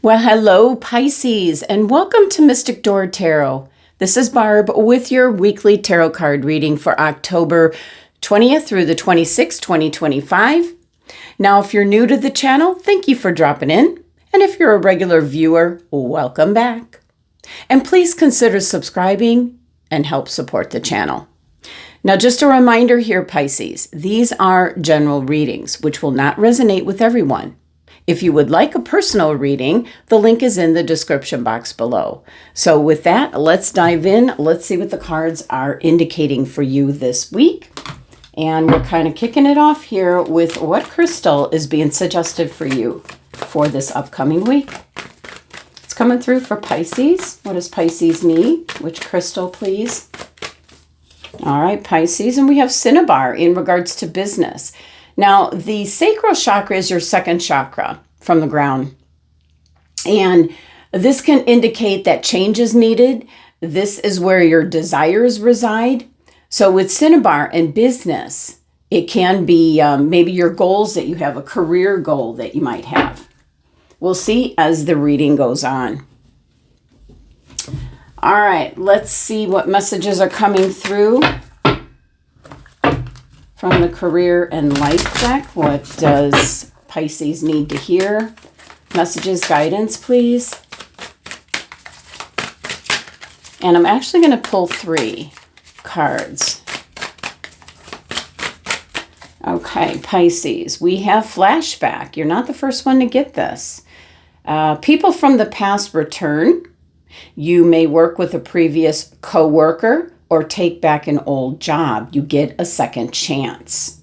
Well, hello, Pisces, and welcome to Mystic Door Tarot. This is Barb with your weekly tarot card reading for October 20th through the 26th, 2025. Now, if you're new to the channel, thank you for dropping in. And if you're a regular viewer, welcome back. And please consider subscribing and help support the channel. Now, just a reminder here, Pisces, these are general readings, which will not resonate with everyone. If you would like a personal reading, the link is in the description box below. So with that, let's dive in. Let's see what the cards are indicating for you this week. And we're kind of kicking it off here with what crystal is being suggested for you for this upcoming week. It's coming through for Pisces. What does Pisces need? Which crystal, please? All right, Pisces. And we have Cinnabar in regards to business. Now, the sacral chakra is your second chakra from the ground. And this can indicate that change is needed. This is where your desires reside. So with Cinnabar and business, it can be maybe your goals that you have, a career goal that you might have. We'll see as the reading goes on. All right, let's see what messages are coming through from the career and life deck. What does Pisces need to hear? Messages, guidance, please. And I'm actually going to pull 3 cards. Okay, Pisces, we have flashback. You're not the first one to get this. People from the past return. You may work with a previous coworker or take back an old job. You get a second chance.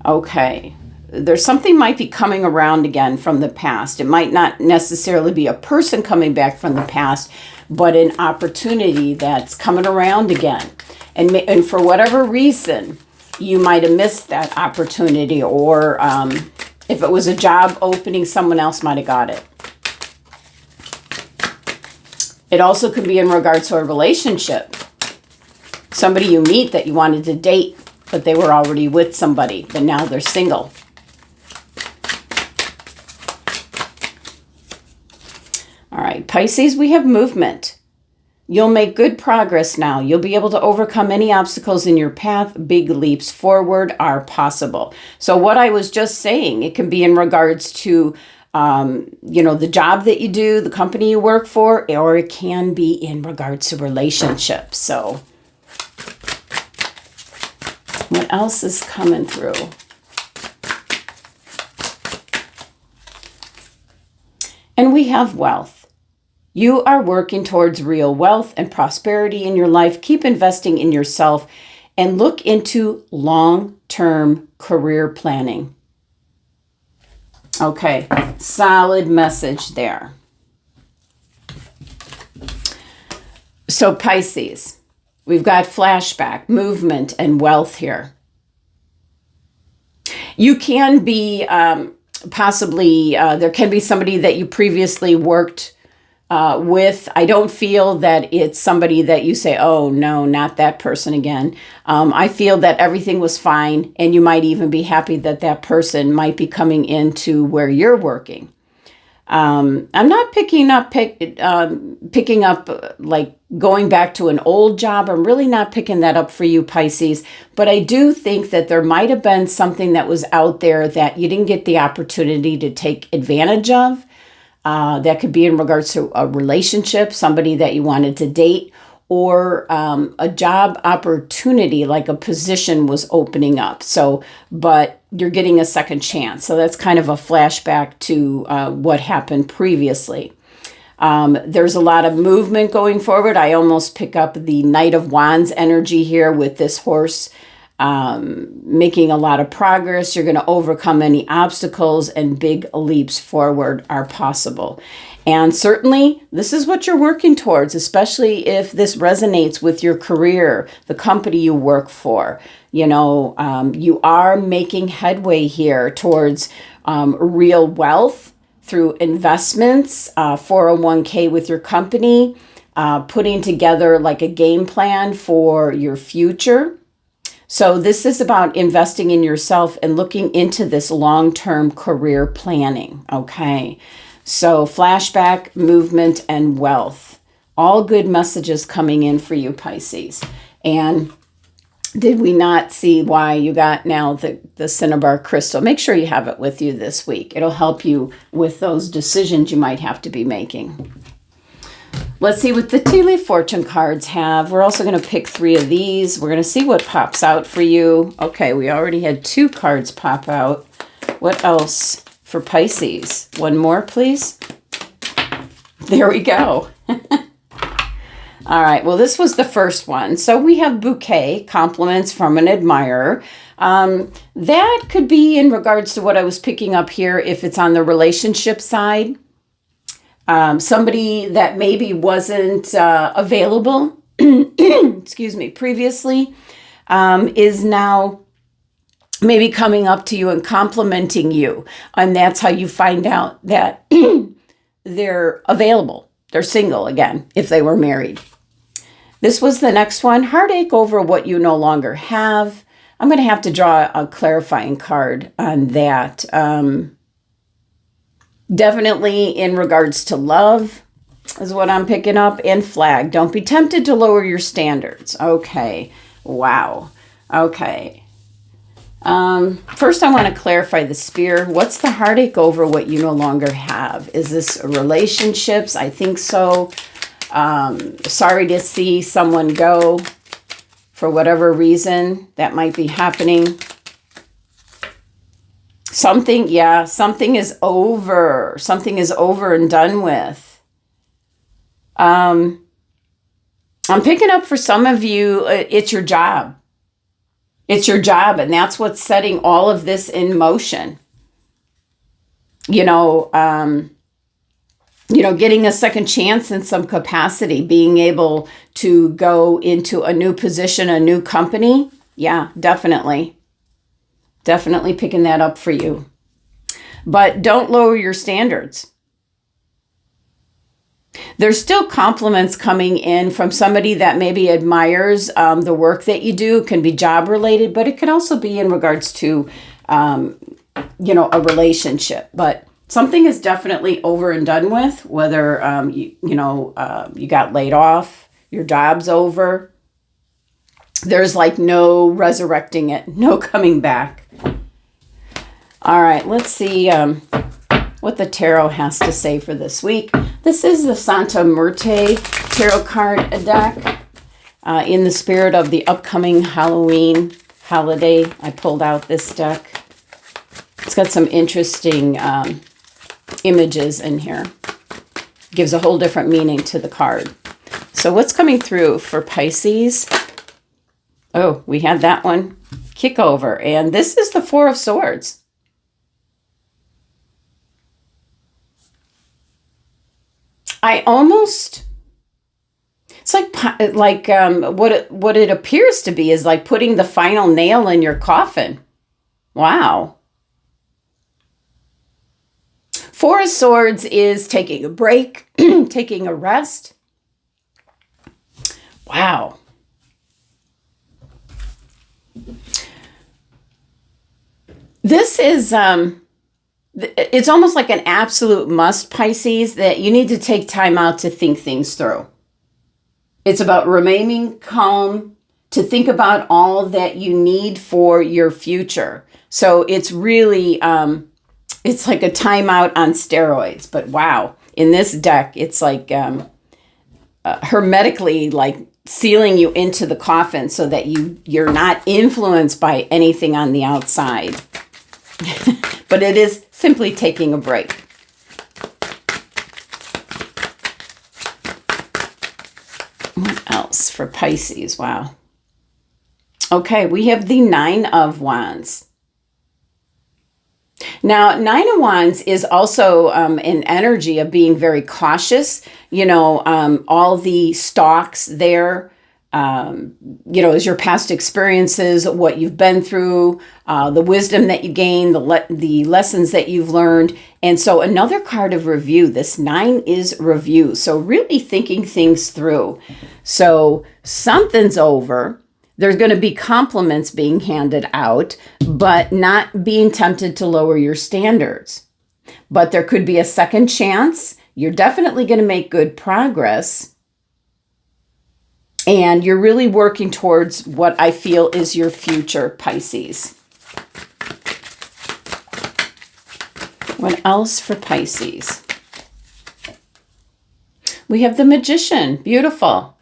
Okay, there's something might be coming around again from the past. It might not necessarily be a person coming back from the past, but an opportunity that's coming around again. And for whatever reason, you might have missed that opportunity, or if it was a job opening, someone else might have got it. It also could be in regards to a relationship. Somebody you meet that you wanted to date, but they were already with somebody, but now they're single. All right, Pisces, we have movement. You'll make good progress now. You'll be able to overcome any obstacles in your path. Big leaps forward are possible. So what I was just saying, it can be in regards to the job that you do, the company you work for, or it can be in regards to relationships. So what else is coming through? And we have wealth. You are working towards real wealth and prosperity in your life. Keep investing in yourself and look into long-term career planning. Okay, solid message there. So Pisces, we've got flashback, movement, and wealth here. You can be possibly, there can be somebody that you previously worked with. I don't feel that it's somebody that you say, oh, no, not that person again. I feel that everything was fine, and you might even be happy that that person might be coming into where you're working. I'm not picking up like going back to an old job. I'm really not picking that up for you, Pisces. But I do think that there might have been something that was out there that you didn't get the opportunity to take advantage of. That could be in regards to a relationship, somebody that you wanted to date, or a job opportunity, like a position was opening up. So, but you're getting a second chance. So that's kind of a flashback to what happened previously. There's a lot of movement going forward. I almost pick up the Knight of Wands energy here with this horse. Making a lot of progress. You're going to overcome any obstacles, and big leaps forward are possible. And certainly this is what you're working towards, especially if this resonates with your career, the company you work for. You are making headway here towards real wealth through investments, 401k with your company, putting together like a game plan for your future. So this is about investing in yourself and looking into this long-term career planning, okay? So flashback, movement, and wealth. All good messages coming in for you, Pisces. And did we not see why you got now the cinnabar crystal? Make sure you have it with you this week. It'll help you with those decisions you might have to be making. Let's see what the tea leaf fortune cards have. We're also going to pick 3 of these. We're going to see what pops out for you. Okay, we already had 2 cards pop out. What else for Pisces? One more, please. There we go. All right, well, this was the first one. So we have bouquet, compliments from an admirer. That could be in regards to what I was picking up here if it's on the relationship side. Somebody that maybe wasn't available, excuse me, previously, is now maybe coming up to you and complimenting you. And that's how you find out that they're available. They're single again, if they were married. This was the next one. Heartache over what you no longer have. I'm going to have to draw a clarifying card on that. Definitely in regards to love is what I'm picking up. And flag. Don't be tempted to lower your standards. Okay. Wow. Okay. First, I want to clarify the spear. What's the heartache over what you no longer have? Is this relationships? I think so. Sorry to see someone go for whatever reason that might be happening. Something is over. Something is over and done with. I'm picking up for some of you, it's your job. It's your job, and that's what's setting all of this in motion. Getting a second chance in some capacity, being able to go into a new position, a new company. Yeah, definitely. Definitely picking that up for you. But don't lower your standards. There's still compliments coming in from somebody that maybe admires the work that you do. It can be job related, but it can also be in regards to, a relationship. But something is definitely over and done with, whether, you got laid off, your job's over. There's like no resurrecting it, no coming back. All right, let's see what the tarot has to say for this week. This is the Santa Muerte tarot card deck. In the spirit of the upcoming Halloween holiday, I pulled out this deck. It's got some interesting images in here. Gives a whole different meaning to the card. So what's coming through for Pisces? Oh, we had that one. Kick over. And this is the Four of Swords. It's like what it appears to be is like putting the final nail in your coffin. Wow. Four of Swords is taking a break, taking a rest. Wow. This is, it's almost like an absolute must, Pisces, that you need to take time out to think things through. It's about remaining calm, to think about all that you need for your future. So it's really, it's like a timeout on steroids. But wow, in this deck, it's like hermetically like sealing you into the coffin so that you're not influenced by anything on the outside. But it is simply taking a break. What else for Pisces? Wow. Okay, we have the Nine of Wands. Now, Nine of Wands is also an energy of being very cautious. All the stalks there, is your past experiences, what you've been through, the wisdom that you gained, the lessons that you've learned. And so another card of review, this 9 is review. So really thinking things through. So something's over. There's going to be compliments being handed out, but not being tempted to lower your standards. But there could be a second chance. You're definitely going to make good progress. And you're really working towards what I feel is your future, Pisces. What else for Pisces? We have the Magician. Beautiful.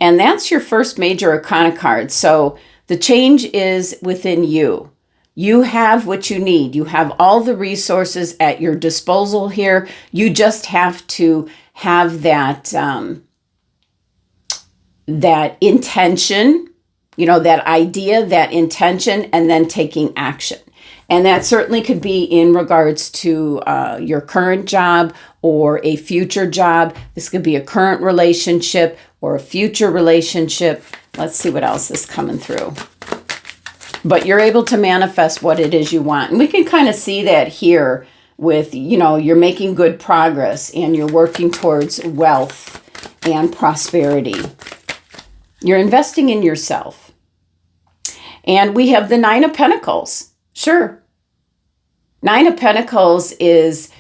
And that's your first major arcana card. So the change is within you. You have what you need. You have all the resources at your disposal here. You just have to have that, that intention, that idea, that intention, and then taking action. And that certainly could be in regards to your current job or a future job. This could be a current relationship or a future relationship. Let's see what else is coming through. But you're able to manifest what it is you want. And we can kind of see that here with, you're making good progress and you're working towards wealth and prosperity. You're investing in yourself. And we have the Nine of Pentacles. Sure. Nine of Pentacles is,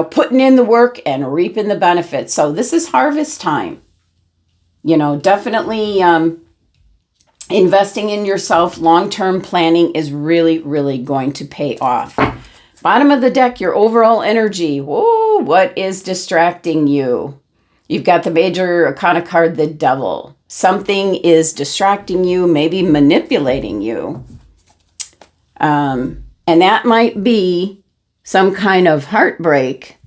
putting in the work and reaping the benefits. So this is harvest time. Definitely investing in yourself, long-term planning is really, really going to pay off. Bottom of the deck, your overall energy. Whoa, what is distracting you? You've got the major arcana card, the Devil. Something is distracting you, maybe manipulating you. And that might be some kind of heartbreak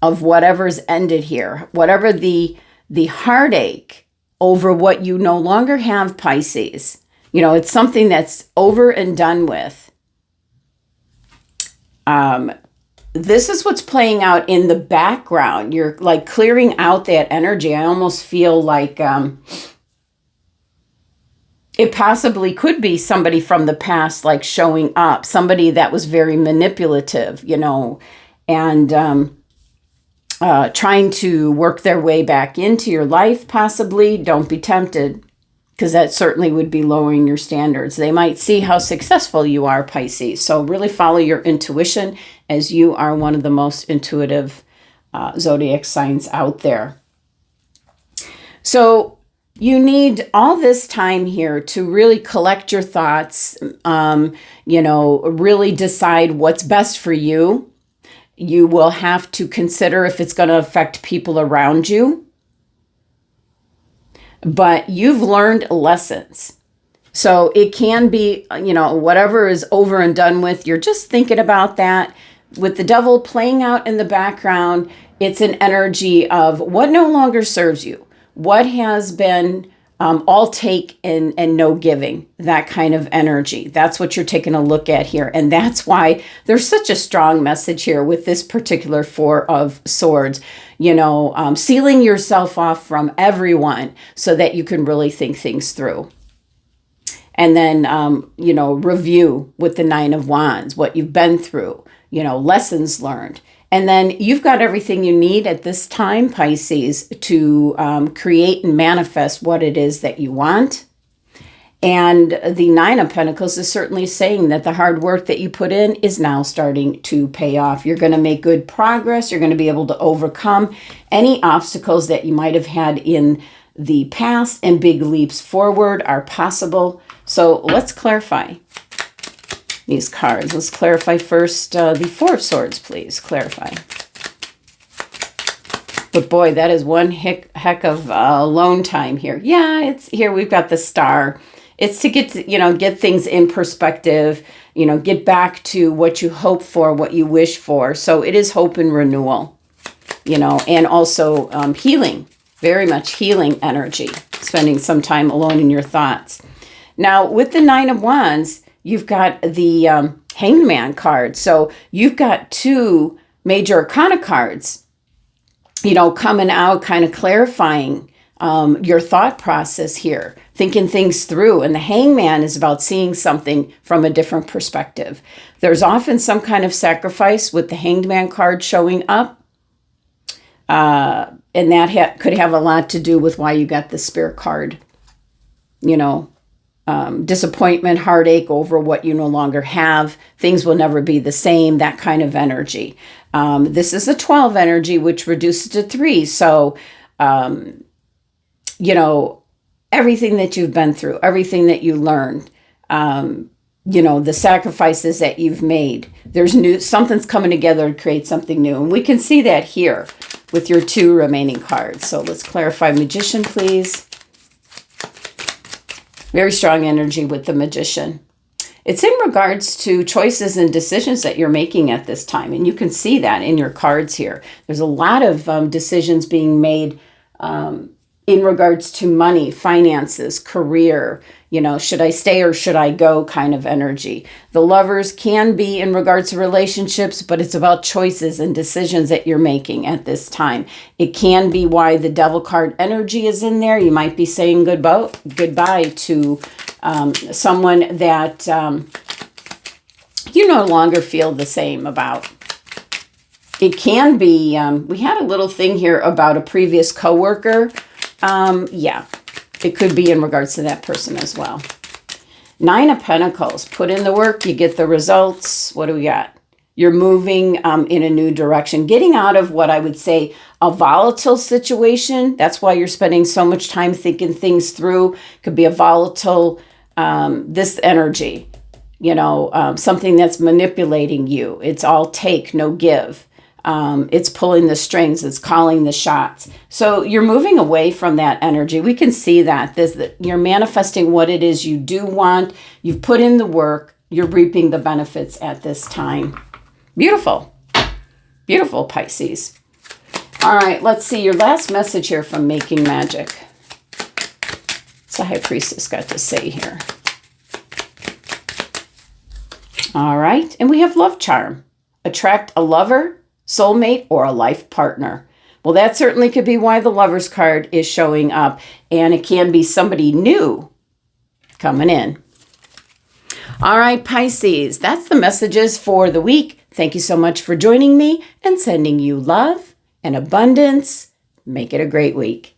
of whatever's ended here. Whatever the heartache over what you no longer have, Pisces. It's something that's over and done with. This is what's playing out in the background. You're like clearing out that energy. I almost feel like it possibly could be somebody from the past, like showing up, somebody that was very manipulative, and trying to work their way back into your life, possibly. Don't be tempted, because that certainly would be lowering your standards. They might see how successful you are, Pisces. So really follow your intuition, as you are one of the most intuitive zodiac signs out there. So you need all this time here to really collect your thoughts, really decide what's best for you. You will have to consider if it's going to affect people around you. But you've learned lessons. So it can be, whatever is over and done with, you're just thinking about that. With the Devil playing out in the background, it's an energy of what no longer serves you. What has been all take and no giving, that kind of energy. That's what you're taking a look at here. And that's why there's such a strong message here with this particular Four of Swords, sealing yourself off from everyone so that you can really think things through. And then, review with the Nine of Wands, what you've been through, lessons learned. And then you've got everything you need at this time, Pisces, to create and manifest what it is that you want. And the Nine of Pentacles is certainly saying that the hard work that you put in is now starting to pay off. You're going to make good progress. You're going to be able to overcome any obstacles that you might have had in the past, and big leaps forward are possible. So let's clarify these cards. Let's clarify first the Four of Swords, please. Clarify. But boy, that is one heck of alone time here. Yeah, it's here. We've got the Star. It's to get things in perspective, get back to what you hope for, what you wish for. So it is hope and renewal, and also healing, very much healing energy, spending some time alone in your thoughts. Now, with the Nine of Wands, you've got the Hangman card. So you've got two major arcana cards, coming out, kind of clarifying your thought process here, thinking things through. And the Hangman is about seeing something from a different perspective. There's often some kind of sacrifice with the Hanged Man card showing up. And that could have a lot to do with why you got the Spirit card, disappointment, heartache over what you no longer have. Things will never be the same, that kind of energy. This is a 12 energy, which reduces to 3. So, everything that you've been through, everything that you learned, the sacrifices that you've made, something's coming together to create something new. And we can see that here with your 2 remaining cards. So let's clarify Magician, please. Very strong energy with the Magician. It's in regards to choices and decisions that you're making at this time. And you can see that in your cards here. There's a lot of decisions being made in regards to money, finances, career, should I stay or should I go kind of energy. The Lovers can be in regards to relationships, but it's about choices and decisions that you're making at this time. It can be why the Devil card energy is in there. You might be saying goodbye to someone that you no longer feel the same about. It can be, we had a little thing here about a previous coworker. It could be in regards to that person as well. 9 of Pentacles. Put in the work, you get the results. What do we got? You're moving in a new direction. Getting out of what I would say a volatile situation. That's why you're spending so much time thinking things through. Could be a volatile, this energy. Something that's manipulating you. It's all take, no give. It's pulling the strings. It's calling the shots. So you're moving away from that energy. We can see that. You're manifesting what it is you do want. You've put in the work. You're reaping the benefits at this time. Beautiful. Beautiful, Pisces. All right, let's see your last message here from Making Magic. What's the High Priestess got to say here? All right, and we have Love Charm. Attract a lover, soulmate, or a life partner. Well, that certainly could be why the Lovers card is showing up, and it can be somebody new coming in. All right, Pisces, that's the messages for the week. Thank you so much for joining me and sending you love and abundance. Make it a great week.